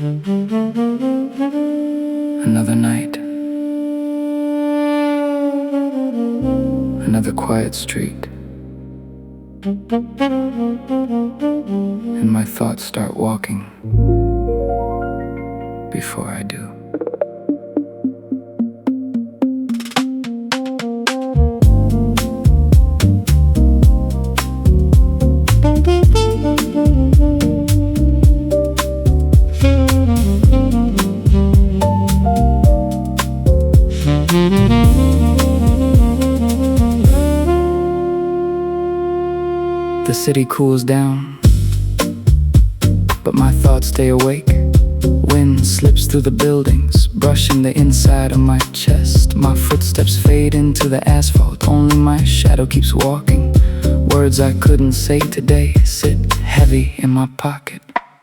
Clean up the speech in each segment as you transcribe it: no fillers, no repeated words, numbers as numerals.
Another night, another quiet street, and my thoughts start walking before I do. The city cools down, but my thoughts stay awake. Wind slips through the buildings, brushing the inside of my chest. My footsteps fade into the asphalt, only my shadow keeps walking. Words I couldn't say today sit heavy in my pocket.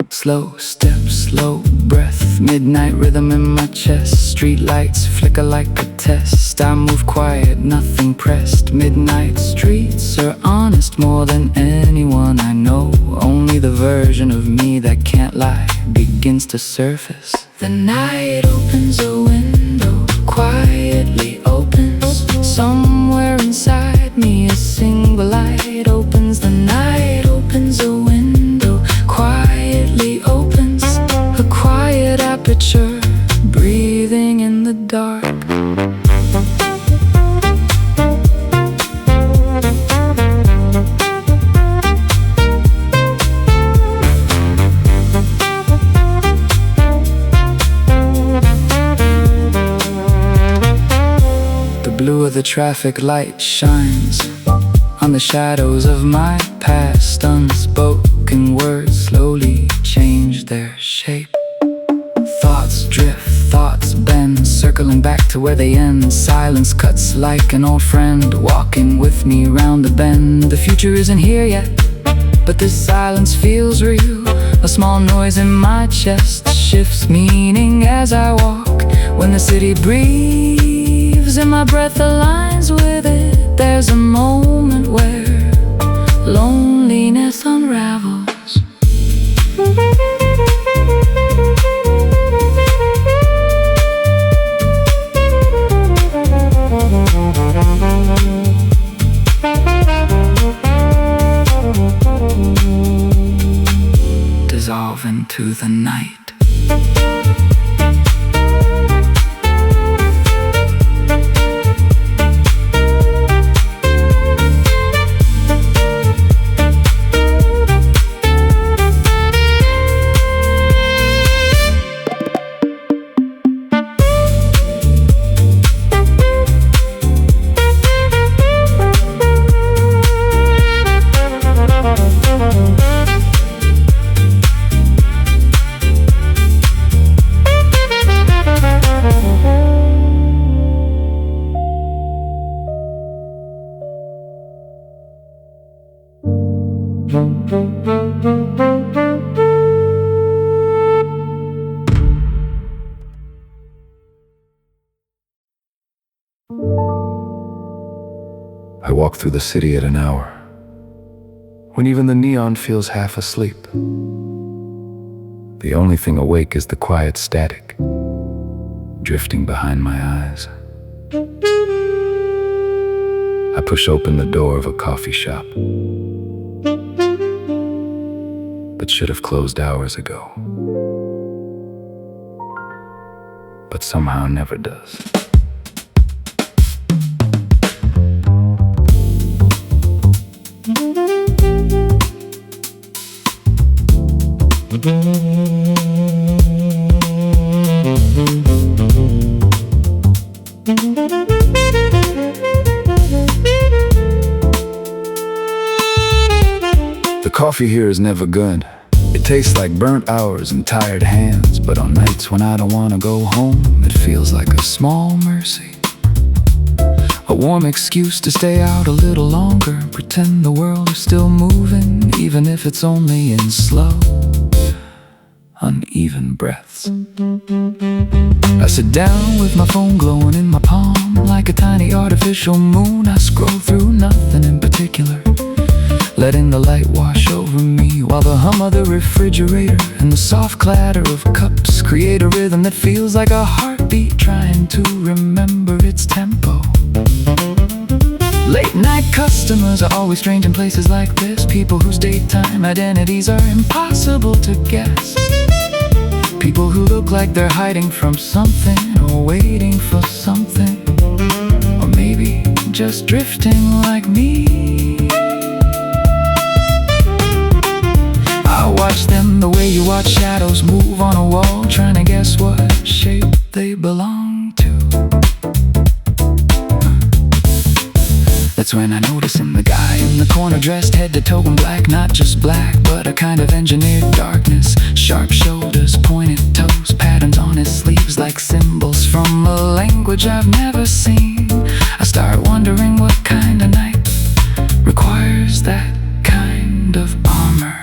Slow steps, slow breath, midnight rhythm in my chest. Street lights flicker like a test. I move quiet, nothing pressed. Midnight streets are honest more than anyone I know. Only the version of me that can't lie begins to surface. The night opens a window, quietly opens. Somewhere inside me a single light opens. The night opens a window, quietly opens. A quiet aperture, breathing in the dark. The blue of the traffic light shines on the shadows of my past. Unspoken words slowly change their shape. Thoughts drift, thoughts bend, circling back to where they end. Silence cuts like an old friend, walking with me round the bend. The future isn't here yet, but this silence feels real. A small noise in my chest shifts meaning as I walk. When the city breathes and my breath aligns with it, there's a moment where loneliness unravels. Dissolve into the night. I walk through the city at an hour when even the neon feels half asleep. The only thing awake is the quiet static drifting behind my eyes. I push open the door of a coffee shop that should have closed hours ago, but somehow never does. The coffee here is never good. It tastes like burnt hours and tired hands, but on nights when I don't want to go home, it feels like a small mercy. A warm excuse to stay out a little longer, pretend the world is still moving, even if it's only in slow, uneven breaths. I sit down with my phone glowing in my palm like a tiny artificial moon. I scroll through nothing in particular, letting the light wash over me, while the hum of the refrigerator and the soft clatter of cups create a rhythm that feels like a heartbeat trying to remember its tempo. Late night customers are always strange in places like this, people whose daytime identities are impossible to guess. People who look like they're hiding from something, or waiting for something, or maybe just drifting like me. I watch them the way you watch shadows move on a wall, trying to guess what shape they belong to. That's when I notice him, the guy in the corner, dressed head to toe in black. Not just black, but a kind of engineered darkness. Sharp shoulders, pointed toes, patterns on his sleeves like symbols from a language I've never seen. I start wondering what kind of night requires that kind of armor.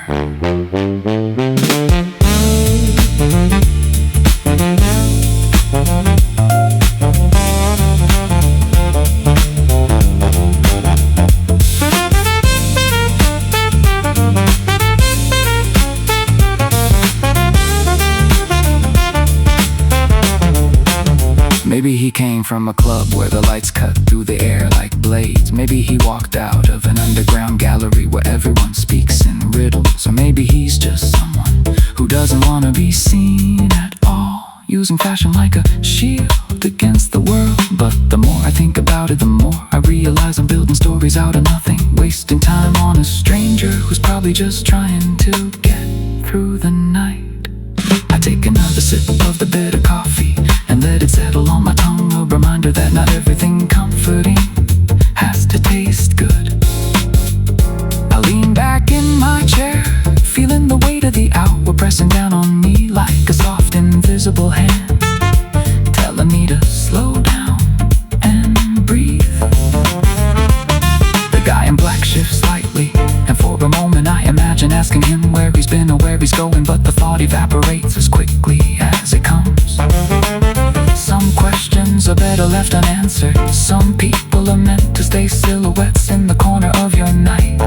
Maybe he came from a club where the lights cut through the air like blades. Maybe he walked out of an underground gallery where everyone speaks in riddles. Or maybe he's just someone who doesn't want to be seen at all, using fashion like a shield against the world. But the more I think about it, the more I realize I'm building stories out of nothing, wasting time on a stranger who's probably just trying to get through the night. I take another sip of the bitter coffee and let it settle on my tongue, a reminder that not everything comforting has to taste good. I lean back in my chair, feeling the weight of the hour pressing down on me like a soft invisible hand, telling me to slow down and breathe. The guy in black shifts slightly, and for a moment I imagine asking him where he's been or where he's going, but the thought evaporates as quickly as it comes. Some questions are better left unanswered. Some people are meant to stay silhouettes in the corner of your night.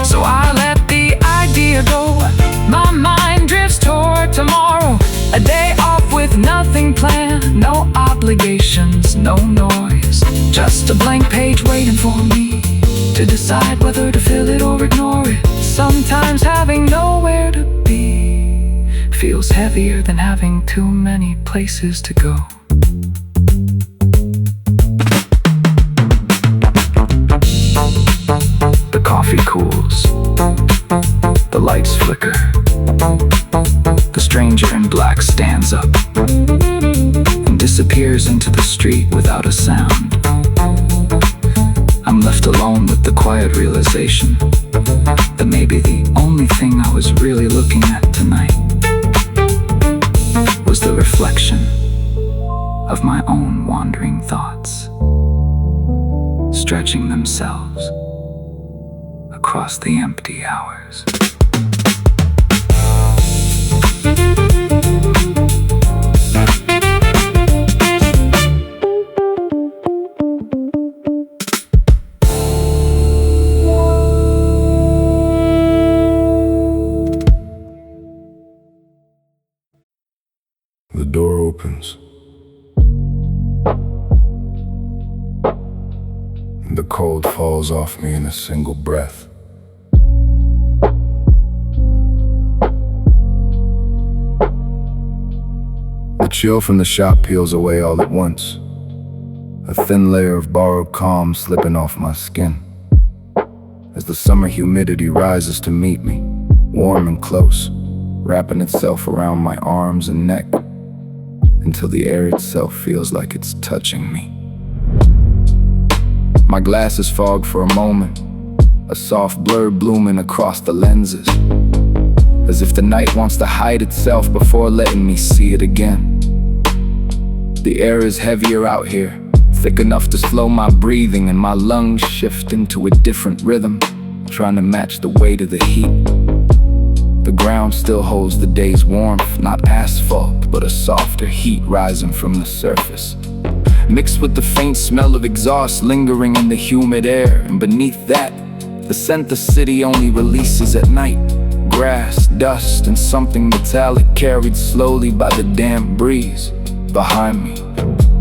So I let the idea go. My mind drifts toward tomorrow, a day off with nothing planned, no obligations, no noise, just a blank page waiting for me to decide whether to fill it or ignore it. Sometimes having nowhere to be feels heavier than having too many places to go. The coffee cools, the lights flicker, the stranger in black stands up and disappears into the street without a sound. I'm left alone with the quiet realization that maybe the only thing I was really looking at tonight was the reflection of my own wandering thoughts, stretching themselves across the empty hours. The door opens, and the cold falls off me in a single breath. The chill from the shop peels away all at once, a thin layer of borrowed calm slipping off my skin, as the summer humidity rises to meet me, warm and close, wrapping itself around my arms and neck, until the air itself feels like it's touching me. My glasses fog for a moment, a soft blur blooming across the lenses, as if the night wants to hide itself before letting me see it again. The air is heavier out here, thick enough to slow my breathing, and my lungs shift into a different rhythm, trying to match the weight of the heat. The ground still holds the day's warmth, not asphalt, but a softer heat rising from the surface, mixed with the faint smell of exhaust lingering in the humid air. And beneath that, The scent the city only releases at night. Grass, dust, and something metallic carried slowly by the damp breeze. Behind me,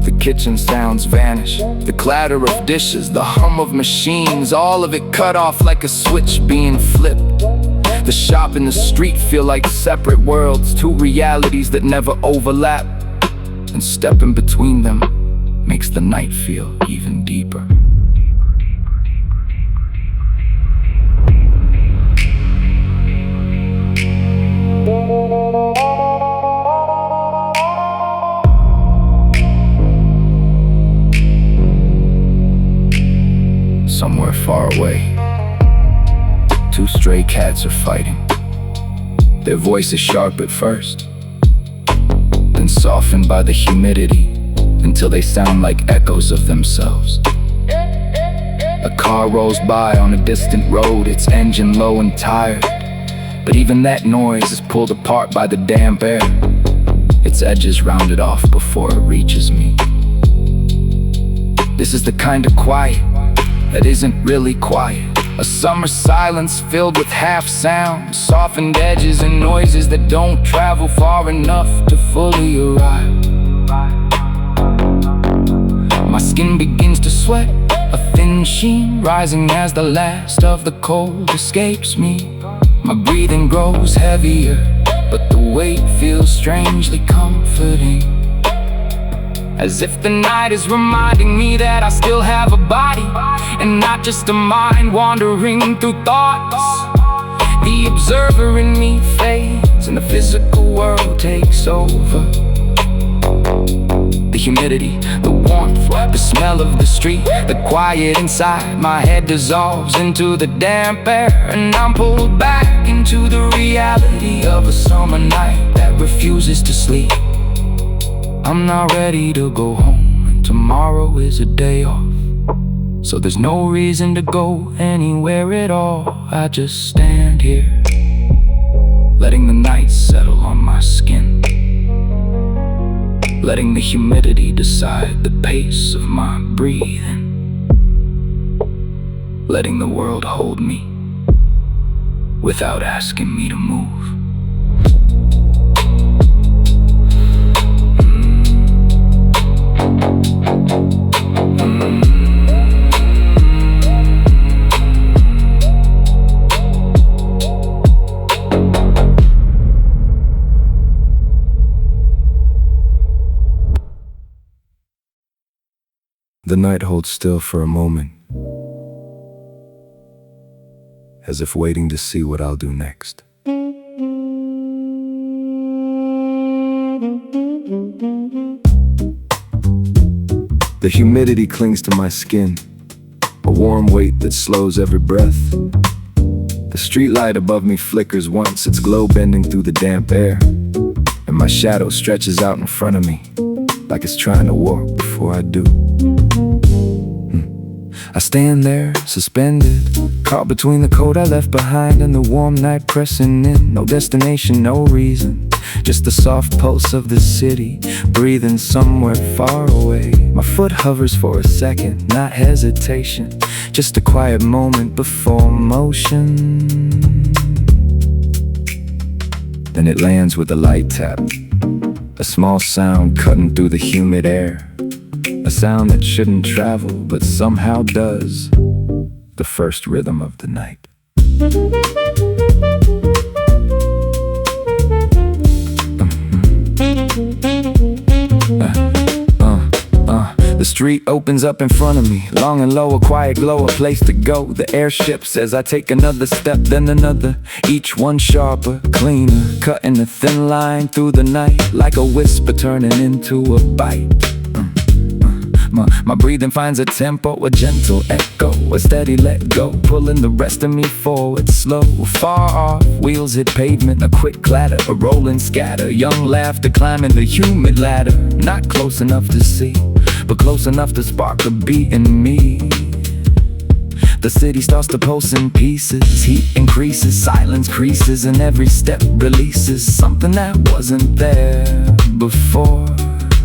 the kitchen sounds vanish. The clatter of dishes, the hum of machines, all of it cut off like a switch being flipped. The shop and the street feel like separate worlds, two realities that never overlap. And stepping between them makes the night feel even deeper. Somewhere far away, two stray cats are fighting. Their voices sharp at first, then softened by the humidity until they sound like echoes of themselves. A car rolls by on a distant road, its engine low and tired, but even that noise is pulled apart by the damp air. Its edges rounded off before it reaches me. This is the kind of quiet that isn't really quiet. A summer silence filled with half sounds, softened edges and noises that don't travel far enough to fully arrive. My skin begins to sweat, a thin sheen rising as the last of the cold escapes me. My breathing grows heavier, but the weight feels strangely comforting. As if the night is reminding me that I still have a body, and not just a mind wandering through thoughts. The observer in me fades, and the physical world takes over. The humidity, the warmth, the smell of the street, the quiet inside my head dissolves into the damp air, and I'm pulled back into the reality of a summer night that refuses to sleep. I'm not ready to go home, and tomorrow is a day off, so there's no reason to go anywhere at all. I just stand here, letting the night settle on my skin, letting the humidity decide the pace of my breathing, letting the world hold me without asking me to move. The night holds still for a moment, as if waiting to see what I'll do next. The humidity clings to my skin, a warm weight that slows every breath. The streetlight above me flickers once, its glow bending through the damp air, and my shadow stretches out in front of me, like it's trying to walk before I do. I stand there, suspended, caught between the coat I left behind and the warm night pressing in. No destination, no reason, just the soft pulse of the city, breathing somewhere far away. My foot hovers for a second, not hesitation, just a quiet moment before motion. Then it lands with a light tap, a small sound cutting through the humid air. A sound that shouldn't travel, but somehow does. The first rhythm of the night. The street opens up in front of me, long and low, a quiet glow, a place to go. The air shifts as I take another step, then another, each one sharper, cleaner, cutting a thin line through the night, like a whisper turning into a bite. My breathing finds a tempo, a gentle echo, a steady let go, pulling the rest of me forward slow. Far off, wheels hit pavement, a quick clatter, a rolling scatter, young laughter climbing the humid ladder. Not close enough to see, but close enough to spark a beat in me. The city starts to pulse in pieces, heat increases, silence creases, and every step releases something that wasn't there before.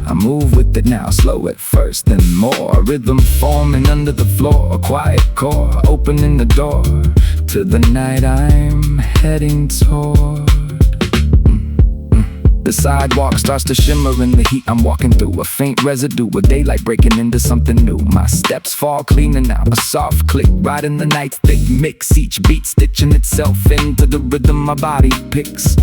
I move with it now, slow at first, then more. A rhythm forming under the floor, a quiet core, opening the door to the night I'm heading toward. The sidewalk starts to shimmer in the heat I'm walking through. A faint residue of daylight breaking into something new. My steps fall cleaning out, a soft click right in the night's thick mix. Each beat stitching itself into the rhythm my body picks.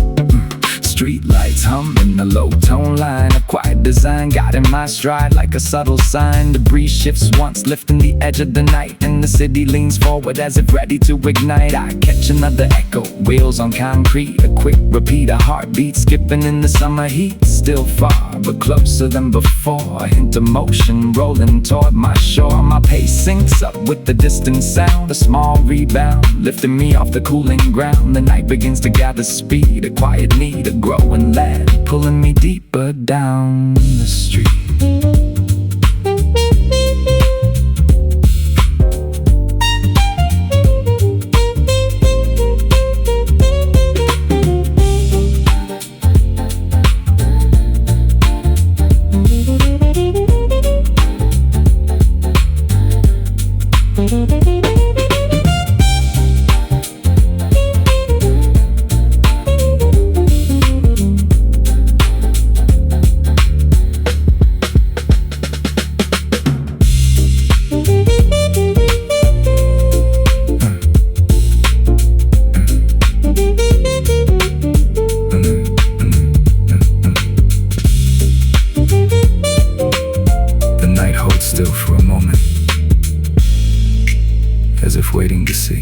Street lights hum in a low tone line, a quiet design guiding my stride like a subtle sign. The breeze shifts once, lifting the edge of the night, and the city leans forward as if ready to ignite. I catch another echo, wheels on concrete, a quick repeat, a heartbeat skipping in the summer heat. Still far, but closer than before, a hint of motion rolling toward my shore. My pace syncs up with the distant sound, a small rebound lifting me off the cooling ground. The night begins to gather speed, a quiet need, a growing lead pulling me deeper down the street. Still for a moment, as if waiting to see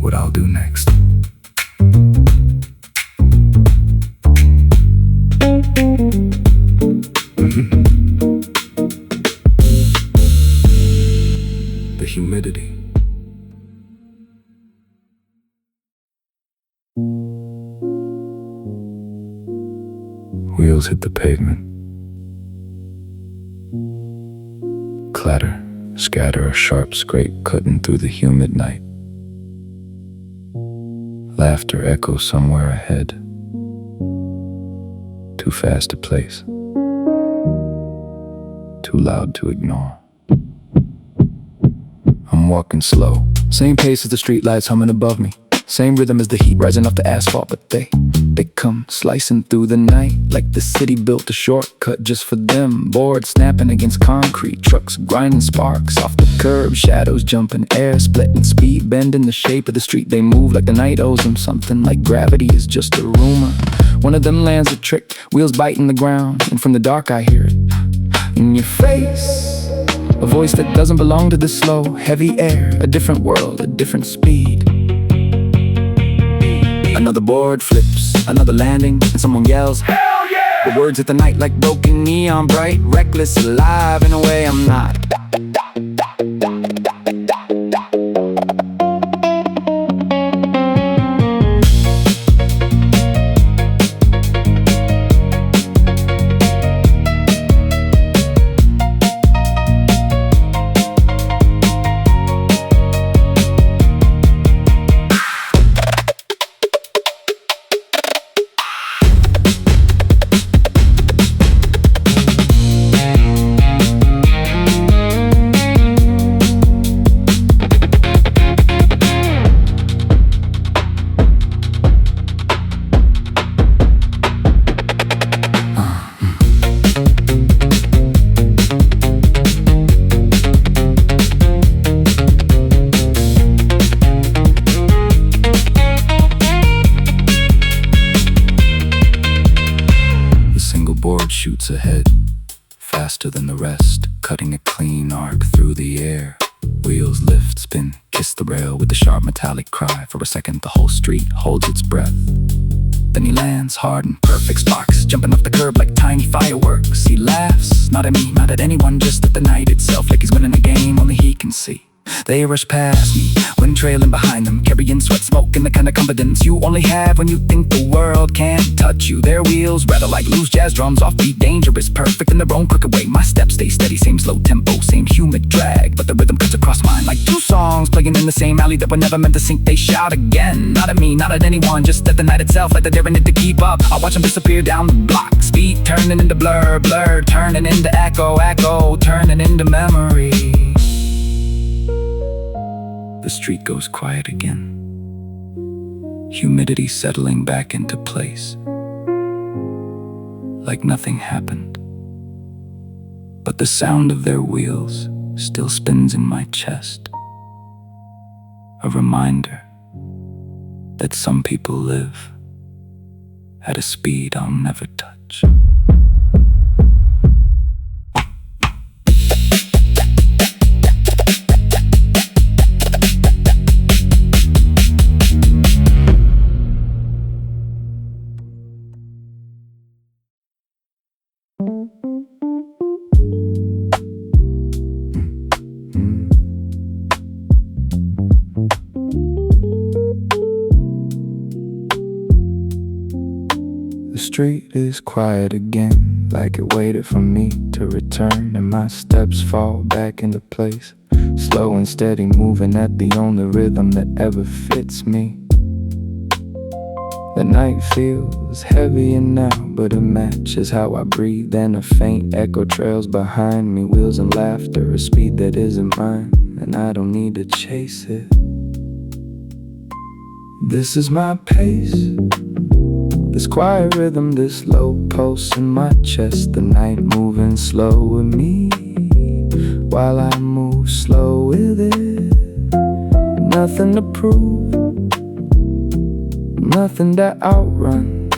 what I'll do next. The humidity. Wheels hit the pavement. Clatter, scatter, a sharp scrape cutting through the humid night. Laughter echoes somewhere ahead, too fast to place, too loud to ignore. I'm walking slow, same pace as the streetlights humming above me, same rhythm as the heat rising off the asphalt, but they come slicing through the night like the city built a shortcut just for them. Boards snapping against concrete, trucks grinding sparks off the curb, shadows jumping, air splitting, speed bending the shape of the street. They move like the night owes them something, like gravity is just a rumor. One of them lands a trick, wheels biting the ground, and from the dark I hear it in your face. A voice that doesn't belong to this slow, heavy air, a different world, a different speed. Another board flips, another landing, and someone yells, "Hell yeah!" The words hit the night like broken neon, bright, reckless, alive in a way I'm not. Shoots ahead, faster than the rest, cutting a clean arc through the air. Wheels lift, spin, kiss the rail with a sharp metallic cry. For a second the whole street holds its breath. Then he lands hard in perfect sparks, jumping off the curb like tiny fireworks. He laughs, not at me, not at anyone, just at the night itself, like he's winning a game only he can see. They rush past me when trailing behind them, carrying sweat, smoke, and the kind of confidence you only have when you think the world can't touch you. Their wheels rattle like loose jazz drums, offbeat, dangerous, perfect in their own crooked way. My steps stay steady, same slow tempo, same humid drag, but the rhythm cuts across mine like two songs playing in the same alley that were never meant to sync. They shout again, not at me, not at anyone, just at the night itself, like they're daring it to keep up. I watch them disappear down the block, speed turning into blur, blur turning into echo, echo turning into memory. The street goes quiet again, humidity settling back into place, like nothing happened. But the sound of their wheels still spins in my chest, a reminder that some people live at a speed I'll never touch. The street is quiet again, like it waited for me to return, and my steps fall back into place, slow and steady, moving at the only rhythm that ever fits me. The night feels heavier now, but it matches how I breathe, and a faint echo trails behind me, wheels and laughter, a speed that isn't mine, and I don't need to chase it. This is my pace, this quiet rhythm, this low pulse in my chest, the night moving slow with me, while I move slow with it. Nothing to prove, nothing to outrun,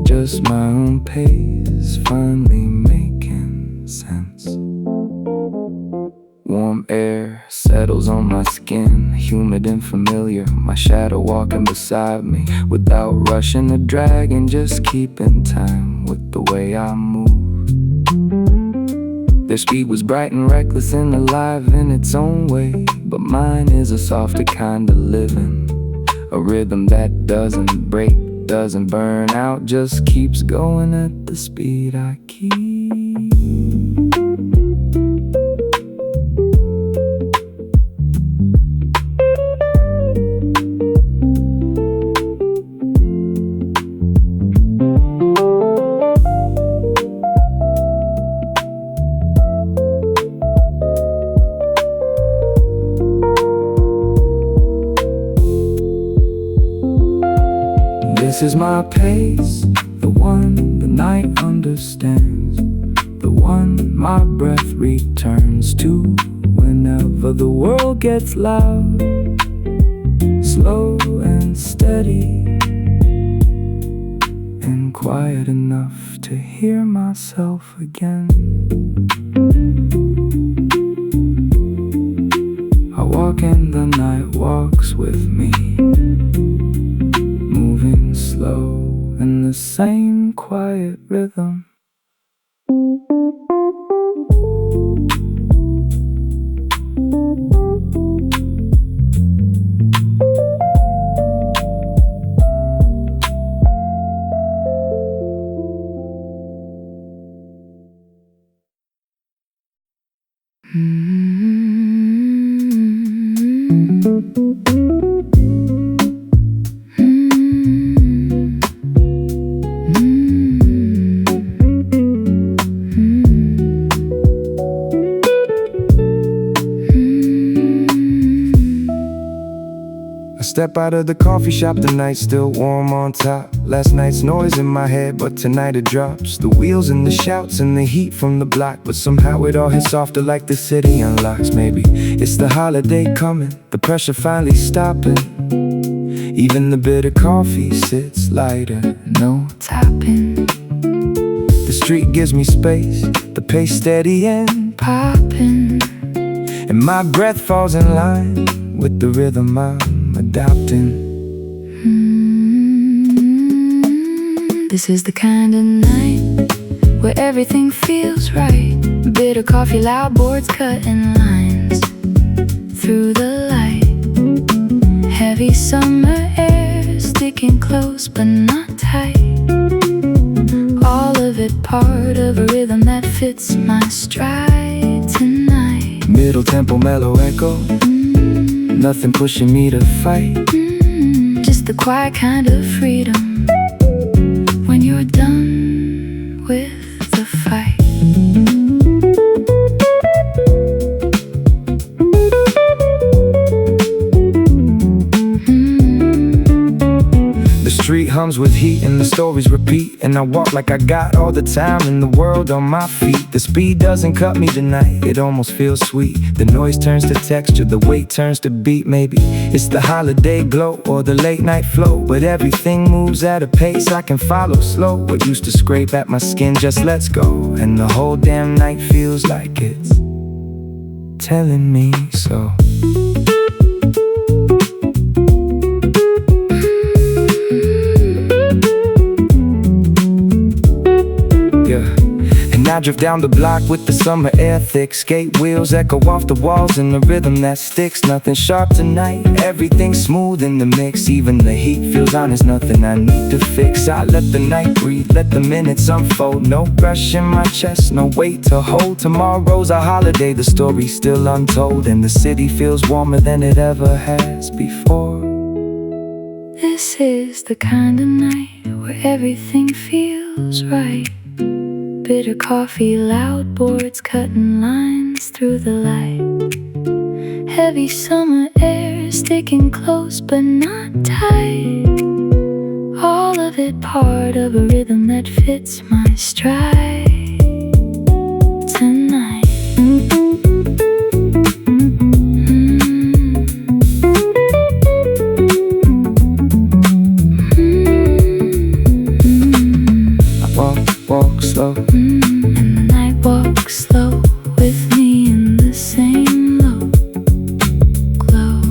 just my own pace, finally making sense. Warm air settles on my skin, humid and familiar, my shadow walking beside me, without rushing or dragging, just keeping time with the way I move. Their speed was bright and reckless and alive in its own way, but mine is a softer kind of living, a rhythm that doesn't break, doesn't burn out, just keeps going at the speed I keep. This is my pace, the one the night understands, the one my breath returns to whenever the world gets loud, slow and steady, and quiet enough to hear myself again. I walk and the night walks with me, moving slow in the same quiet rhythm. Step out of the coffee shop, the night's still warm on top. Last night's noise in my head, but tonight it drops. The wheels and the shouts and the heat from the block, but somehow it all hits softer like the city unlocks. Maybe it's the holiday coming, the pressure finally stopping. Even the bitter coffee sits lighter, no topping. The street gives me space, the pace steady and popping, and my breath falls in line with the rhythm I'm adopting. This is the kind of night where everything feels right. Bitter coffee, loud boards, cutting lines. through the light. Heavy summer air sticking close but not tight. All of it part of a rhythm that fits my stride tonight. Middle tempo mellow echo, nothing pushing me to fight. Just the quiet kind of freedom when you're done with the fight. Street hums with heat and the stories repeat, and I walk like I got all the time in the world on my feet. The speed doesn't cut me tonight, it almost feels sweet. The noise turns to texture, the weight turns to beat. Maybe it's the holiday glow or the late night flow, but everything moves at a pace I can follow slow. What used to scrape at my skin just lets go, and the whole damn night feels like it's telling me so. I drift down the block with the summer air thick. Skate wheels echo off the walls in the rhythm that sticks. Nothing sharp tonight, everything smooth in the mix. Even the heat feels honest, nothing I need to fix. I let the night breathe, let the minutes unfold. No rush in my chest, no weight to hold. Tomorrow's a holiday, the story's still untold, and the city feels warmer than it ever has before. This is the kind of night where everything feels right. Bitter coffee, loud boards cutting lines through the light. Heavy summer air sticking close but not tight. All of it part of a rhythm that fits my stride tonight. Walk slow, and the night walks slow with me in the same low glow.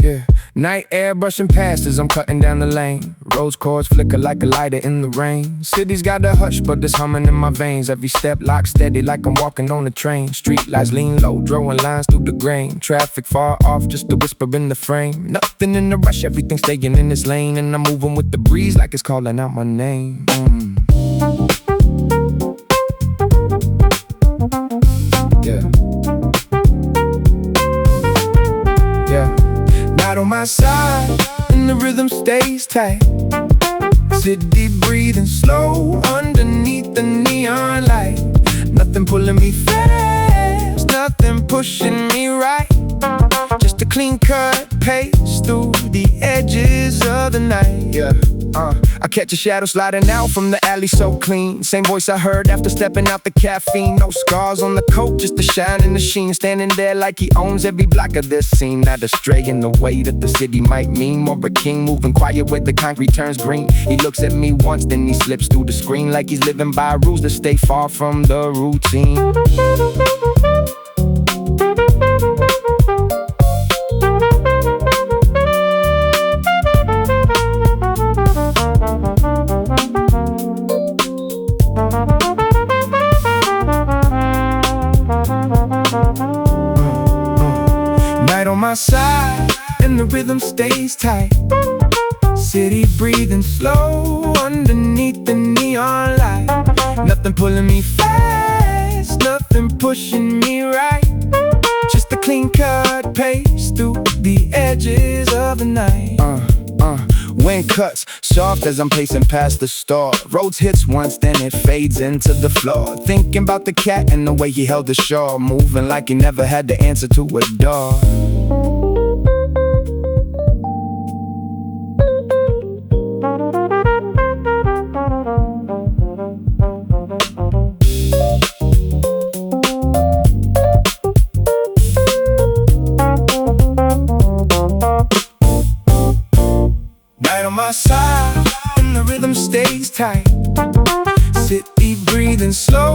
Yeah. Night air brushing past as I'm cutting down the lane. Rose chords flicker like a lighter in the rain. City's got a hush, but there's humming in my veins. Every step locked steady like I'm walking on a train. Street lights lean low, drawing lines through the grain. Traffic far off, just a whisper in the frame. Nothing in the rush, everything staying in its lane. And I'm moving with the breeze like it's calling out my name. Yeah. Night on my side, and the rhythm stays tight. City breathing slow underneath the neon light. Nothing pulling me fast, nothing pushing me right. Just a clean cut pace through the edges of the night. I catch a shadow sliding out from the alley so clean. Same voice I heard after stepping out the caffeine. No scars on the coat, just a shine in the sheen. Standing there like he owns every block of this scene. Not astray in the way that the city might mean. More a king moving quiet where the concrete turns green. He looks at me once, then he slips through the screen like he's living by rules to stay far from the routine. Night on my side, and the rhythm stays tight. City breathing slow underneath the neon light. Nothing pulling me fast, nothing pushing me right. Just a clean cut pace through the edges of the night. Wind cuts soft as I'm pacing past the store. Roads hits once, then it fades into the floor. Thinking about the cat and the way he held the shore. Moving like he never had the answer to a door.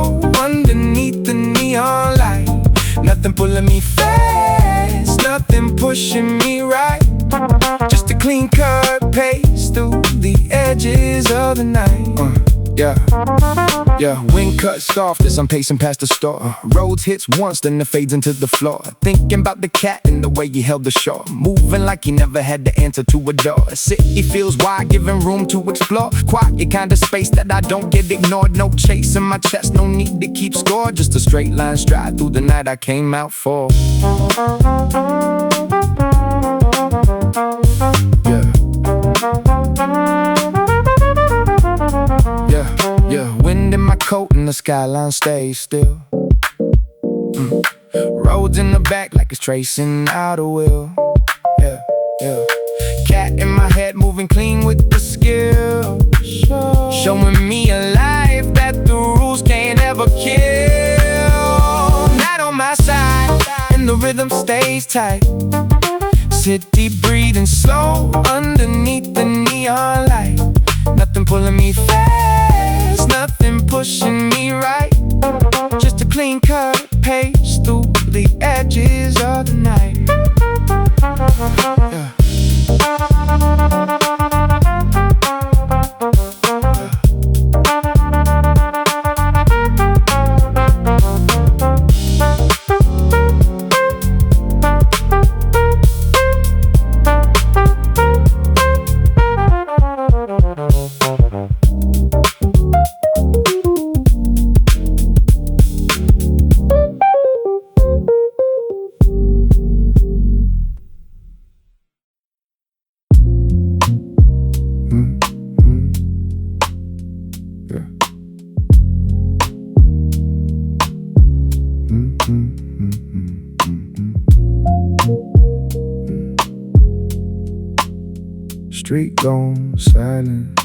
slow underneath the neon light. Nothing pulling me fast, nothing pushing me right. Just a clean cut pace through the edges of the night. Yeah, wind cuts soft as I'm pacing past the store. Roads hits once, then it fades into the floor. Thinking about the cat and the way he held the shore. Moving like he never had to answer to a door. A city feels wide, giving room to explore. Quiet kind of space that I don't get ignored. No chase in my chest, no need to keep score. Just a straight line stride through the night I came out for. Yeah, wind in my coat and the skyline stays still. Roads in the back like it's tracing out a wheel. Yeah. Cat in my head moving clean with the skill. Showing me a life that the rules can't ever kill. Night on my side and the rhythm stays tight. City breathing slow underneath the neon light. Nothing pulling me fast, nothing pushing me right. Just a clean cut pace through the edges of the night. Street gone silent.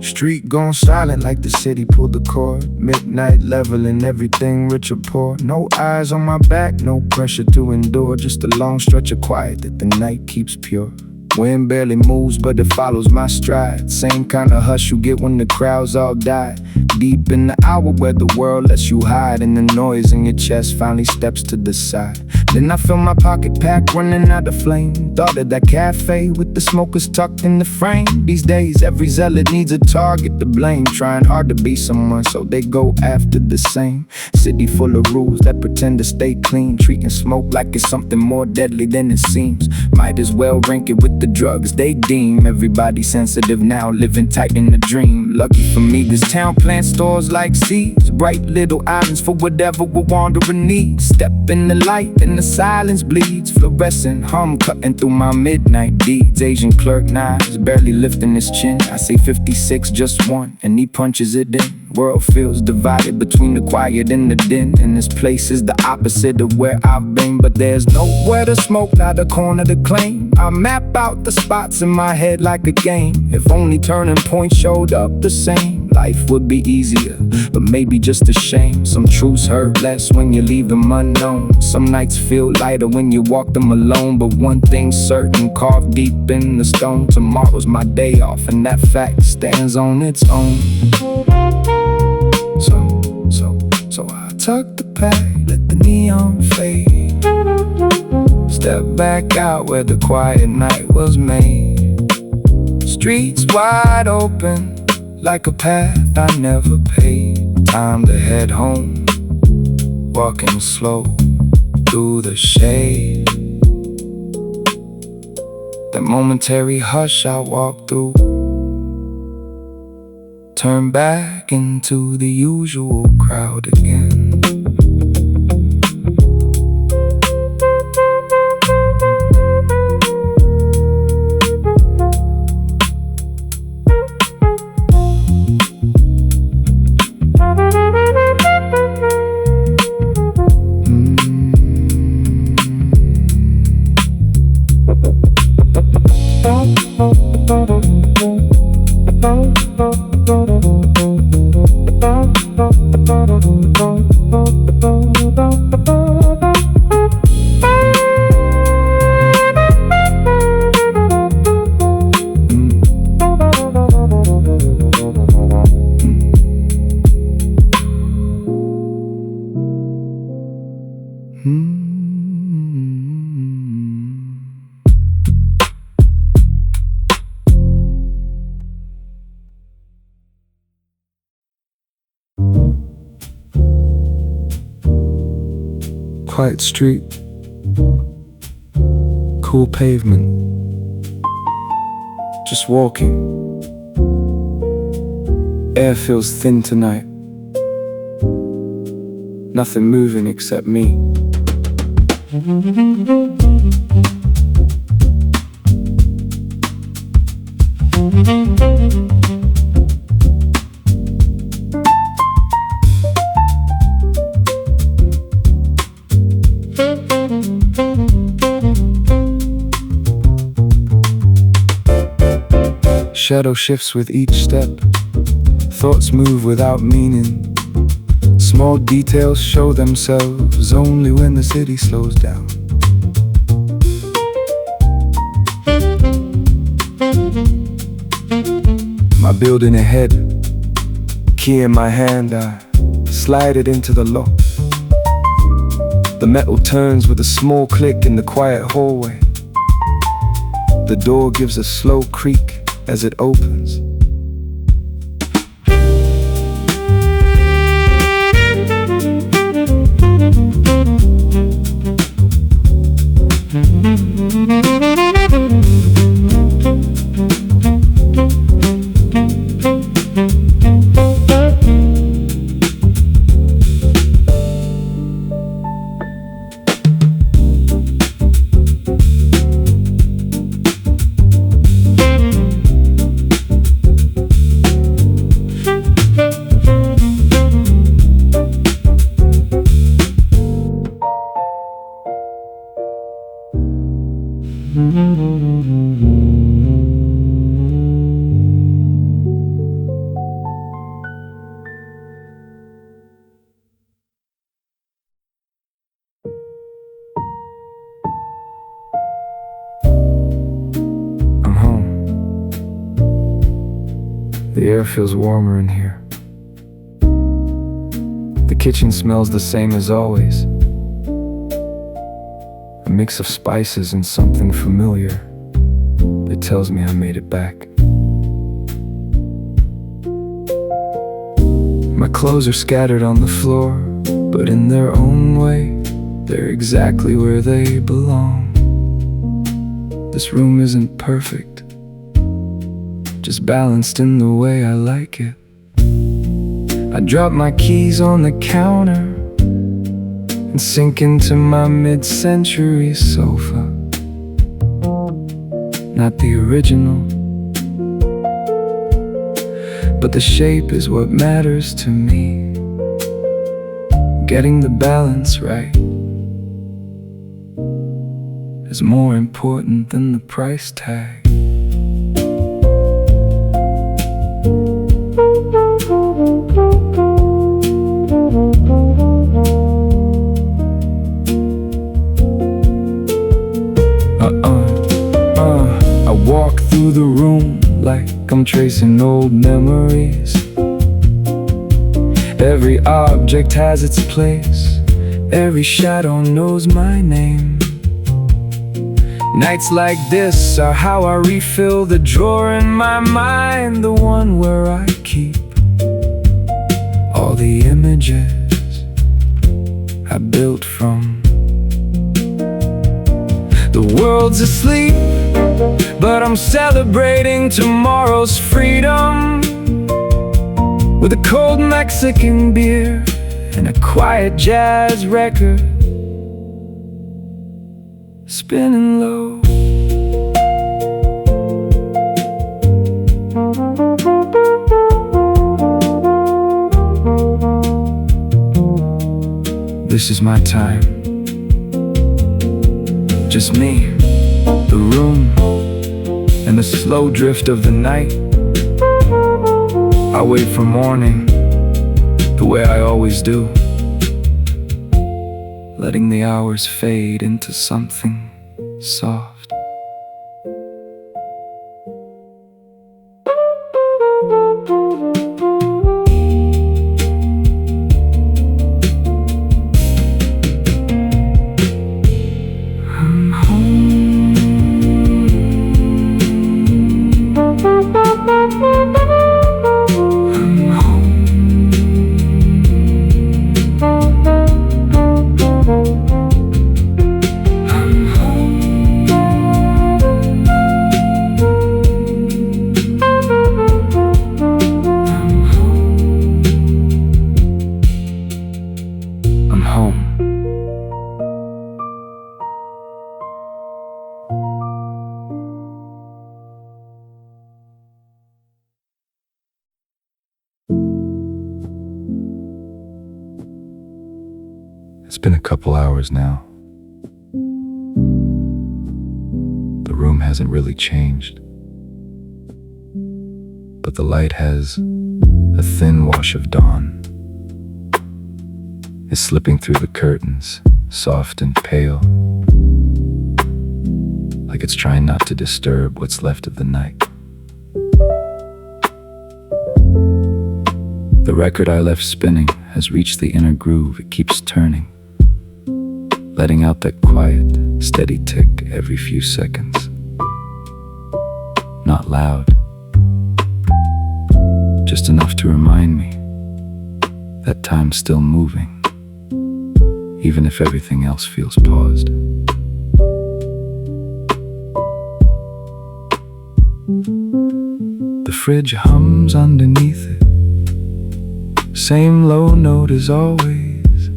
Street gone silent like the city pulled the cord. Midnight leveling everything rich or poor. No eyes on my back, no pressure to endure. Just a long stretch of quiet that the night keeps pure. Wind barely moves but it follows my stride. Same kind of hush you get when the crowds all die. Deep in the hour where the world lets you hide, and the noise in your chest finally steps to the side. Then I feel my pocket pack running out of flame. Thought of that cafe with the smokers tucked in the frame. These days every zealot needs a target to blame. Trying hard to be someone so they go after the same. City full of rules that pretend to stay clean. Treating smoke like it's something more deadly than it seems. Might as well rank it with the drugs they deem. Everybody sensitive now, living tight in the dream. Lucky for me this town plants stores like seeds. Bright little islands for whatever we're wandering needs. Step in the light and the silence bleeds. Fluorescent hum cutting through my midnight deeds. Asian clerk knives barely lifting his chin. I say 56 just one and he punches it in. World feels divided between the quiet and the din. And this place is the opposite of where I've been. But there's nowhere to smoke, not a corner to claim. I map out the spots in my head like a game. If only turning points showed up the same, life would be easier, but maybe just a shame. Some truths hurt less when you leave them unknown. Some nights feel lighter when you walk them alone. But one thing's certain, carved deep in the stone. Tomorrow's my day off and that fact stands on its own. So I tuck the pack, let the neon fade. Step back out where the quiet night was made. Streets wide open like a path I never paid. Time to head home, walking slow through the shade. That momentary hush I walk through, turn back into the usual crowd again. Quiet street, cool pavement, just walking. Air feels thin tonight. Nothing moving except me. Shadow shifts with each step. Thoughts move without meaning. Small details show themselves only when the city slows down. My building ahead, key in my hand, I slide it into the lock. The metal turns with a small click in the quiet hallway. The door gives a slow creak as it opens. I'm home. The air feels warmer in here. The kitchen smells the same as always. A mix of spices and something familiar that tells me I made it back. My clothes are scattered on the floor, but in their own way, they're exactly where they belong. This room isn't perfect, just balanced in the way I like it. I drop my keys on the counter and sink into my mid-century sofa. Not the original, but the shape is what matters to me. Getting the balance right is more important than the price tag. I walk through the room like I'm tracing old memories. Every object has its place, every shadow knows my name. Nights like this are how I refill the drawer in my mind, the one where I keep all the images I built from. The world's asleep, but I'm celebrating tomorrow's freedom with a cold Mexican beer and a quiet jazz record spinning low. This is my time. Just me, the room, and the slow drift of the night. I wait for morning, the way I always do, letting the hours fade into something soft. I'm home. I'm home. been a couple hours now. The room hasn't really changed, but the light has a thin wash of dawn. It's slipping through the curtains, soft and pale, like it's trying not to disturb what's left of the night. The record I left spinning has reached the inner groove. It keeps turning, letting out that quiet, steady tick every few seconds. Not loud, just enough to remind me that time's still moving, even if everything else feels paused. The fridge hums underneath it, same low note as always.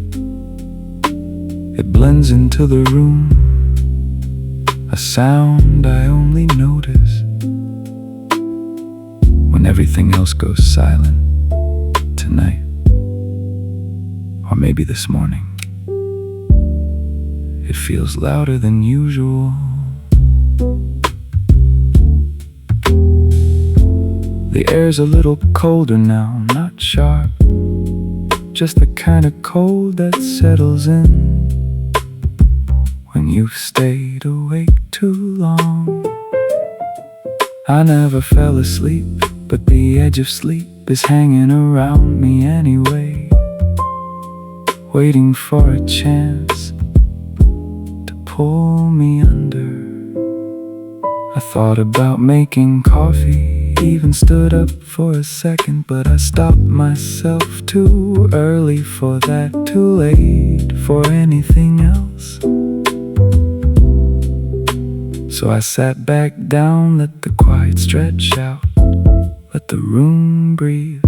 It blends into the room, a sound I only notice when everything else goes silent tonight, or maybe this morning. It feels louder than usual. The air's a little colder now, not sharp, just the kind of cold that settles in when you've stayed awake too long. I never fell asleep, but the edge of sleep is hanging around me anyway, waiting for a chance to pull me under. I thought about making coffee, even stood up for a second, but I stopped myself. Too early for that, too late for anything else. So I sat back down, let the quiet stretch out, let the room breathe.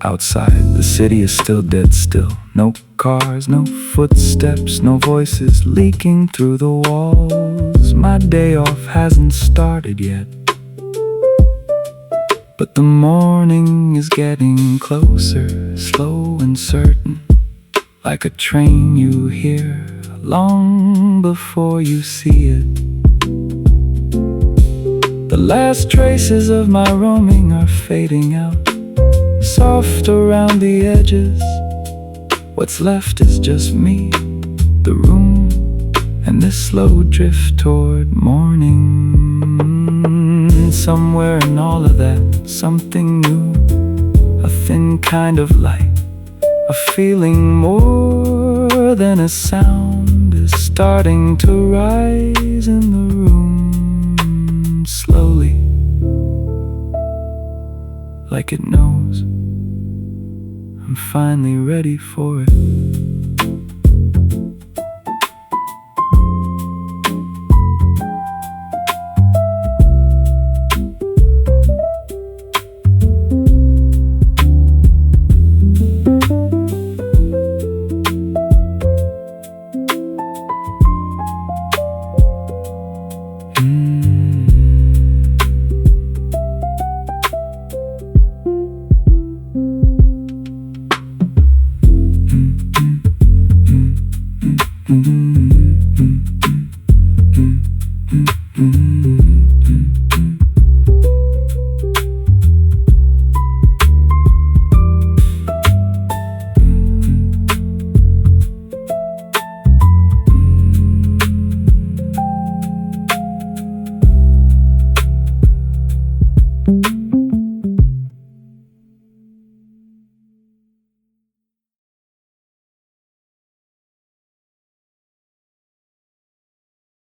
Outside, the city is still dead still. No cars, no footsteps, no voices leaking through the walls. My day off hasn't started yet, but the morning is getting closer, slow and certain, like a train you hear long before you see it. The last traces of my roaming are fading out, soft around the edges. What's left is just me, the room, and this slow drift toward morning. Somewhere in all of that, something new, a thin kind of light, a feeling more than a sound is starting to rise in the room, slowly, like it knows I'm finally ready for it.